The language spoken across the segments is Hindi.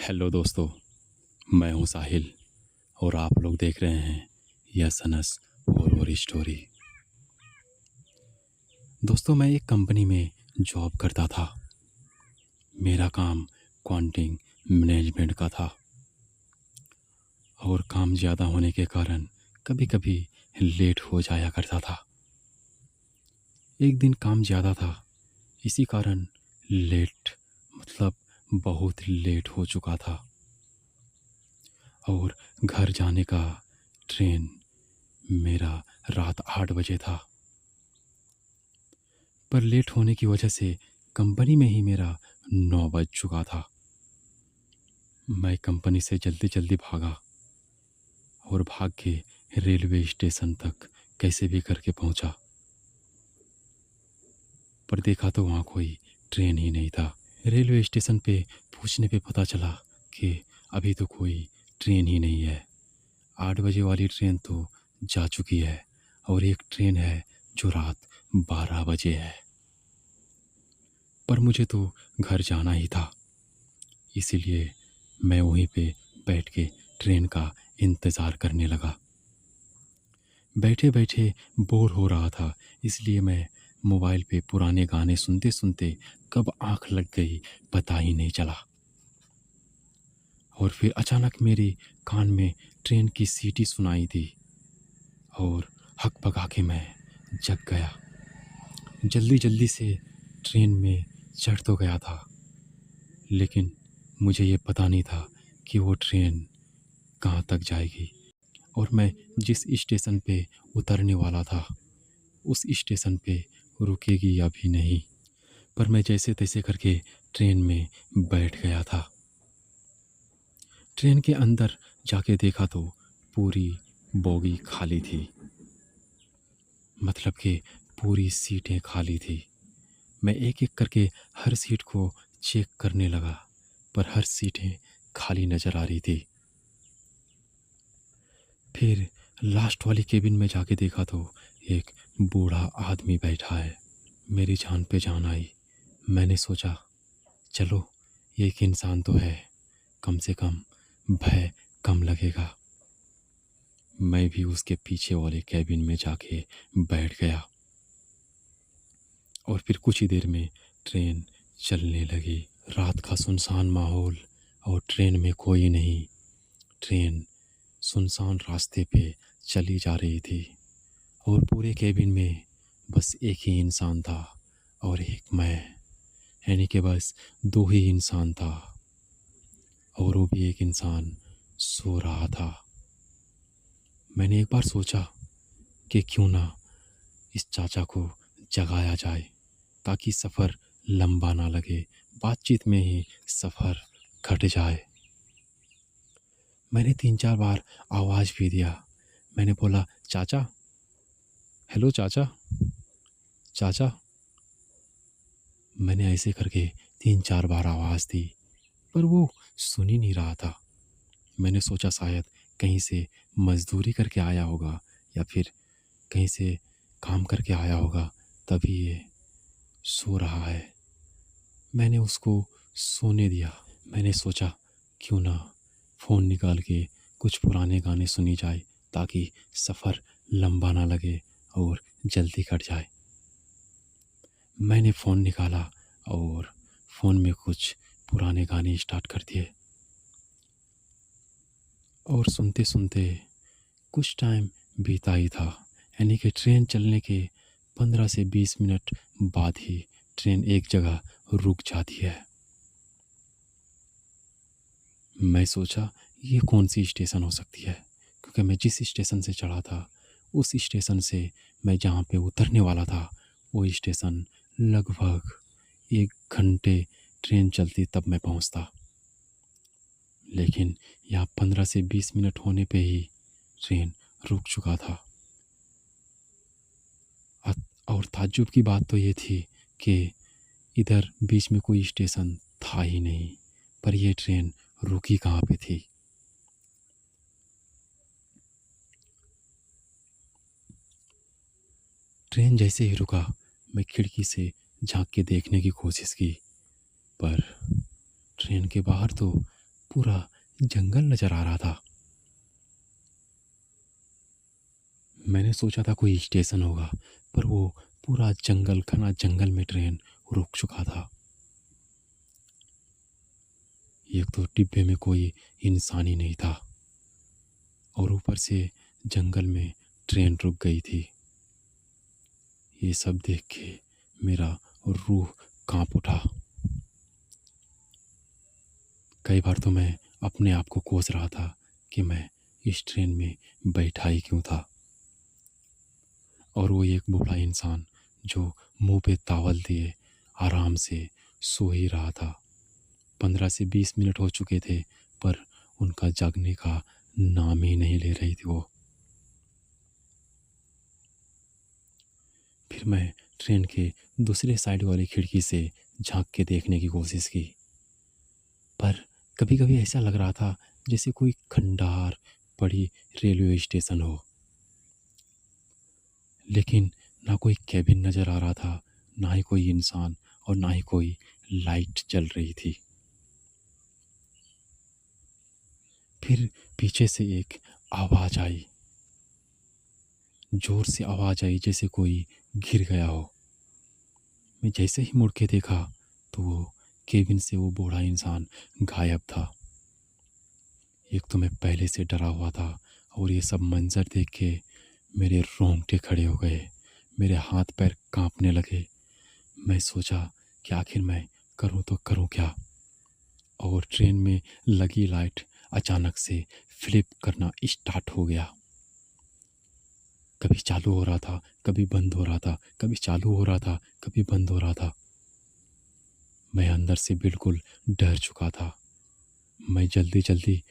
हेलो दोस्तों। मैं हूं साहिल और आप लोग देख रहे हैं यस अनस हॉरर स्टोरी। दोस्तों, मैं एक कंपनी में जॉब करता था। मेरा काम क्वांटिंग मैनेजमेंट का था और काम ज़्यादा होने के कारण कभी कभी लेट हो जाया करता था। एक दिन काम ज़्यादा था, इसी कारण लेट मतलब बहुत लेट हो चुका था और घर जाने का ट्रेन मेरा रात 8 बजे था। पर लेट होने की वजह से कंपनी में ही मेरा 9 बज चुका था। मैं कंपनी से जल्दी जल्दी भागा और भाग के रेलवे स्टेशन तक कैसे भी करके पहुंचा। पर देखा तो वहाँ कोई ट्रेन ही नहीं था। रेलवे स्टेशन पे पूछने पे पता चला कि अभी तो कोई ट्रेन ही नहीं है। 8 बजे वाली ट्रेन तो जा चुकी है और एक ट्रेन है जो रात 12 बजे है। पर मुझे तो घर जाना ही था, इसीलिए मैं वहीं पे बैठ के ट्रेन का इंतज़ार करने लगा। बैठे बैठे बोर हो रहा था, इसलिए मैं मोबाइल पे पुराने गाने सुनते सुनते कब आँख लग गई पता ही नहीं चला। और फिर अचानक मेरे कान में ट्रेन की सीटी सुनाई दी और हकपका के मैं जग गया। जल्दी जल्दी से ट्रेन में चढ़ तो गया था, लेकिन मुझे ये पता नहीं था कि वो ट्रेन कहाँ तक जाएगी और मैं जिस स्टेशन पे उतरने वाला था उस स्टेशन पे रुकेगी या भी नहीं। पर मैं जैसे तैसे करके ट्रेन में बैठ गया था। ट्रेन के अंदर जाके देखा तो पूरी बोगी खाली थी, मतलब कि पूरी सीटें खाली थी। मैं एक एक करके हर सीट को चेक करने लगा, पर हर सीटें खाली नज़र आ रही थी। फिर लास्ट वाली केबिन में जाके देखा तो एक बूढ़ा आदमी बैठा है। मेरी जान पे जान आई। मैंने सोचा चलो, ये एक इंसान तो है, कम से कम भय कम लगेगा। मैं भी उसके पीछे वाले कैबिन में जाके बैठ गया और फिर कुछ ही देर में ट्रेन चलने लगी। रात का सुनसान माहौल और ट्रेन में कोई नहीं। ट्रेन सुनसान रास्ते पे चली जा रही थी और पूरे कैबिन में बस एक ही इंसान था और एक मैं, यानी कि बस दो ही इंसान था और वो भी एक इंसान सो रहा था। मैंने एक बार सोचा कि क्यों ना इस चाचा को जगाया जाए ताकि सफ़र लंबा ना लगे, बातचीत में ही सफ़र घट जाए। मैंने 3-4 बार आवाज़ भी दिया। मैंने बोला चाचा, हेलो चाचा, चाचा। मैंने ऐसे करके 3-4 बार आवाज़ दी, पर वो सुन ही नहीं रहा था। मैंने सोचा शायद कहीं से मज़दूरी करके आया होगा या फिर कहीं से काम करके आया होगा, तभी ये सो रहा है। मैंने उसको सोने दिया। मैंने सोचा क्यों ना फ़ोन निकाल के कुछ पुराने गाने सुनी जाए ताकि सफ़र लंबा ना लगे और जल्दी कट जाए। मैंने फ़ोन निकाला और फ़ोन में कुछ पुराने गाने स्टार्ट कर दिए और सुनते सुनते कुछ टाइम बीता ही था, यानी कि ट्रेन चलने के 15 से 20 मिनट बाद ही ट्रेन एक जगह रुक जाती है। मैं सोचा ये कौन सी स्टेशन हो सकती है, क्योंकि मैं जिस स्टेशन से चढ़ा था उस स्टेशन से मैं जहाँ पे उतरने वाला था वो स्टेशन लगभग 1 घंटे ट्रेन चलती तब मैं पहुँचता, लेकिन यहाँ 15 से 20 मिनट होने पे ही ट्रेन रुक चुका था। और ताज्जुब की बात तो ये थी कि इधर बीच में कोई स्टेशन था ही नहीं, पर यह ट्रेन रुकी कहाँ पे थी। ट्रेन जैसे ही रुका, मैं खिड़की से झांक के देखने की कोशिश की, पर ट्रेन के बाहर तो पूरा जंगल नज़र आ रहा था। मैंने सोचा था कोई स्टेशन होगा, पर वो पूरा जंगल, घना जंगल में ट्रेन रुक चुका था। एक तो डिब्बे में कोई इंसान ही नहीं था और ऊपर से जंगल में ट्रेन रुक गई थी। ये सब देख के मेरा रूह कांप उठा। कई बार तो मैं अपने आप को कोस रहा था कि मैं इस ट्रेन में बैठा ही क्यों था। और वो एक बूढ़ा इंसान जो मुंह पे तावल दिए आराम से सो ही रहा था। 15 से 20 मिनट हो चुके थे, पर उनका जागने का नाम ही नहीं ले रही थी वो। फिर मैं ट्रेन के दूसरे साइड वाली खिड़की से झांक के देखने की कोशिश की, पर कभी कभी ऐसा लग रहा था जैसे कोई खंडार पड़ी रेलवे स्टेशन हो। लेकिन ना कोई कैबिन नज़र आ रहा था, ना ही कोई इंसान, और ना ही कोई लाइट जल रही थी। फिर पीछे से एक आवाज़ आई, ज़ोर से आवाज़ आई जैसे कोई गिर गया हो। मैं जैसे ही मुड़ के देखा तो वो केबिन से वो बूढ़ा इंसान गायब था। एक तो मैं पहले से डरा हुआ था और ये सब मंजर देख के मेरे रोंगटे खड़े हो गए, मेरे हाथ पैर कांपने लगे। मैं सोचा कि आखिर मैं करूं तो करूं क्या। और ट्रेन में लगी लाइट अचानक से फ्लिप करना स्टार्ट हो गया। कभी चालू हो रहा था, कभी बंद हो रहा था, कभी चालू हो रहा था, कभी बंद हो रहा था। मैं अंदर से बिल्कुल डर चुका था। मैं जल्दी जल्दी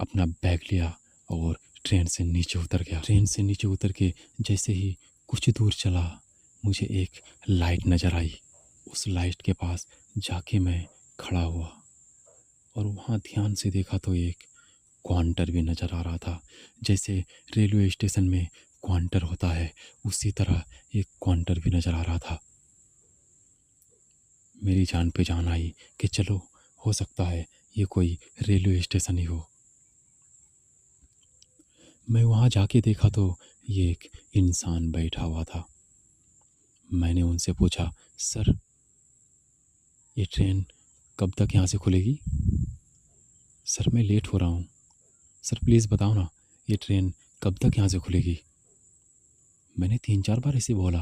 अपना बैग लिया और ट्रेन से नीचे उतर गया। ट्रेन से नीचे उतर के जैसे ही कुछ दूर चला, मुझे एक लाइट नज़र आई। उस लाइट के पास जाके मैं खड़ा हुआ और वहाँ ध्यान से देखा तो एक काउंटर भी नज़र आ रहा था। जैसे रेलवे स्टेशन में काउंटर होता है, उसी तरह एक काउंटर भी नज़र आ रहा था। मेरी जान पे जान आई कि चलो, हो सकता है ये कोई रेलवे स्टेशन ही हो। मैं वहाँ जाके देखा तो ये एक इंसान बैठा हुआ था। मैंने उनसे पूछा, सर, ये ट्रेन कब तक यहाँ से खुलेगी? सर, मैं लेट हो रहा हूँ। सर प्लीज़ बताओ ना, ये ट्रेन कब तक यहाँ से खुलेगी? मैंने 3-4 बार ऐसे बोला,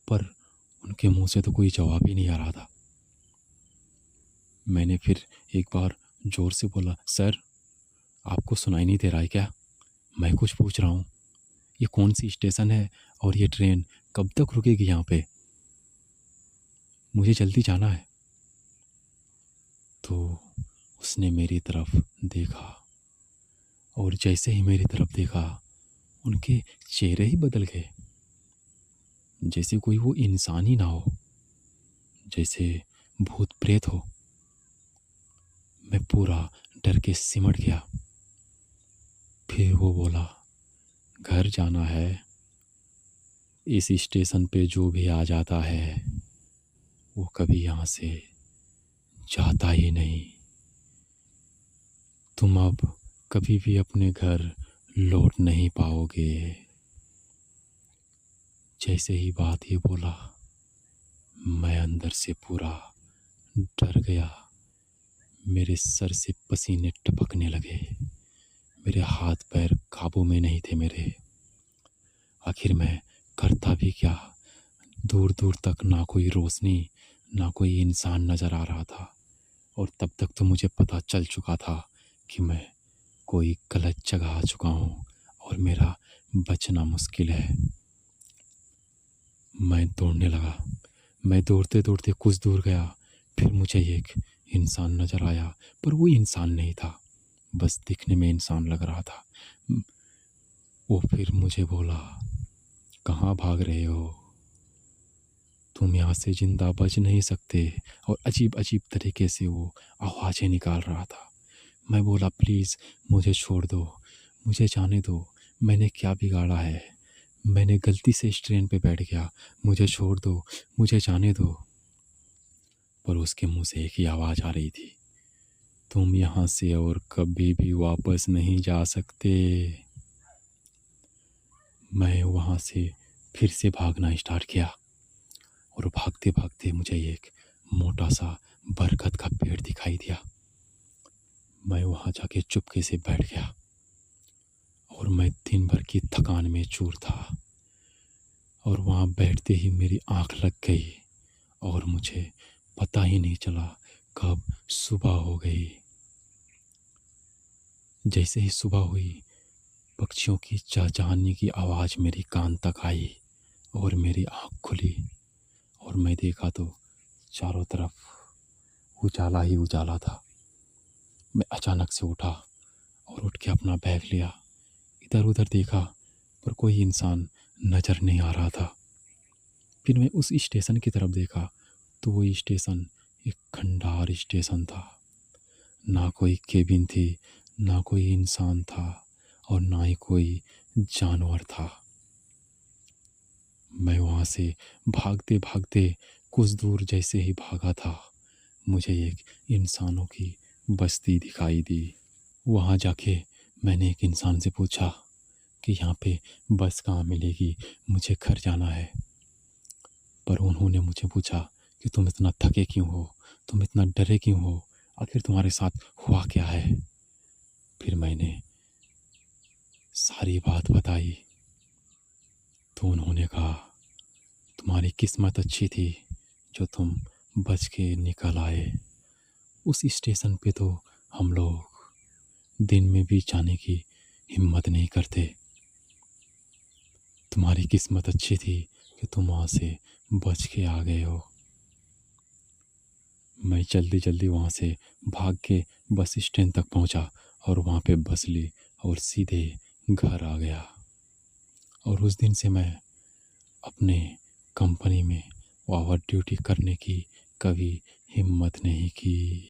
पर उनके मुंह से तो कोई जवाब ही नहीं आ रहा था। मैंने फिर एक बार ज़ोर से बोला, सर, आपको सुनाई नहीं दे रहा है क्या? मैं कुछ पूछ रहा हूँ। ये कौन सी स्टेशन है और ये ट्रेन कब तक रुकेगी यहाँ पे? मुझे जल्दी जाना है। तो उसने मेरी तरफ देखा और जैसे ही मेरी तरफ देखा, उनके चेहरे ही बदल गए। जैसे कोई वो इंसान ही ना हो, जैसे भूत प्रेत हो। मैं पूरा डर के सिमट गया। फिर वो बोला, घर जाना है। इस स्टेशन पे जो भी आ जाता है वो कभी यहाँ से जाता ही नहीं। तुम अब कभी भी अपने घर लौट नहीं पाओगे। जैसे ही बात ये बोला, मैं अंदर से पूरा डर गया। मेरे सर से पसीने टपकने लगे। मेरे हाथ पैर काबू में नहीं थे मेरे। आखिर मैं करता भी क्या? दूर दूर तक ना कोई रोशनी, ना कोई इंसान नज़र आ रहा था। और तब तक तो मुझे पता चल चुका था कि मैं कोई गलत जगह आ चुका हूँ और मेरा बचना मुश्किल है। मैं दौड़ने लगा। मैं दौड़ते दौड़ते कुछ दूर गया, फिर मुझे एक इंसान नज़र आया, पर वो इंसान नहीं था, बस दिखने में इंसान लग रहा था। वो फिर मुझे बोला, कहाँ भाग रहे हो? तुम यहाँ से जिंदा बच नहीं सकते। और अजीब अजीब तरीके से वो आवाज़ें निकाल रहा था। मैं बोला, प्लीज़ मुझे छोड़ दो, मुझे जाने दो। मैंने क्या बिगाड़ा है? मैंने गलती से इस ट्रेन पे बैठ गया। मुझे छोड़ दो, मुझे जाने दो। पर उसके मुंह से एक ही आवाज़ आ रही थी, तुम यहाँ से और कभी भी वापस नहीं जा सकते। मैं वहाँ से फिर से भागना स्टार्ट किया और भागते भागते मुझे एक मोटा सा बरगद का पेड़ दिखाई दिया। मैं वहाँ जाके चुपके से बैठ गया और मैं दिन भर की थकान में चूर था और वहाँ बैठते ही मेरी आँख लग गई और मुझे पता ही नहीं चला कब सुबह हो गई। जैसे ही सुबह हुई, पक्षियों की चहचहाने की आवाज़ मेरी कान तक आई और मेरी आँख खुली और मैं देखा तो चारों तरफ उजाला ही उजाला था। मैं अचानक से उठा और उठ के अपना बैग लिया। इधर उधर देखा पर कोई इंसान नज़र नहीं आ रहा था। फिर मैं उस स्टेशन की तरफ देखा तो वो स्टेशन एक खंडार स्टेशन था। ना कोई केबिन थी, ना कोई इंसान था और ना ही कोई जानवर था। मैं वहाँ से भागते भागते कुछ दूर जैसे ही भागा था, मुझे एक इंसानों की बस्ती दिखाई दी। वहाँ जाके मैंने एक इंसान से पूछा कि यहाँ पे बस कहाँ मिलेगी, मुझे घर जाना है। पर उन्होंने मुझे पूछा कि तुम इतना थके क्यों हो, तुम इतना डरे क्यों हो, आखिर तुम्हारे साथ हुआ क्या है। फिर मैंने सारी बात बताई तो उन्होंने कहा तुम्हारी किस्मत अच्छी थी जो तुम बच के निकल आए। उस स्टेशन पे तो हम लोग दिन में भी जाने की हिम्मत नहीं करते। तुम्हारी किस्मत अच्छी थी कि तुम वहाँ से बच के आ गए हो। मैं जल्दी जल्दी वहाँ से भाग के बस स्टैंड तक पहुँचा और वहाँ पे बस ली और सीधे घर आ गया। और उस दिन से मैं अपने कंपनी में ओवर ड्यूटी करने की कभी हिम्मत नहीं की।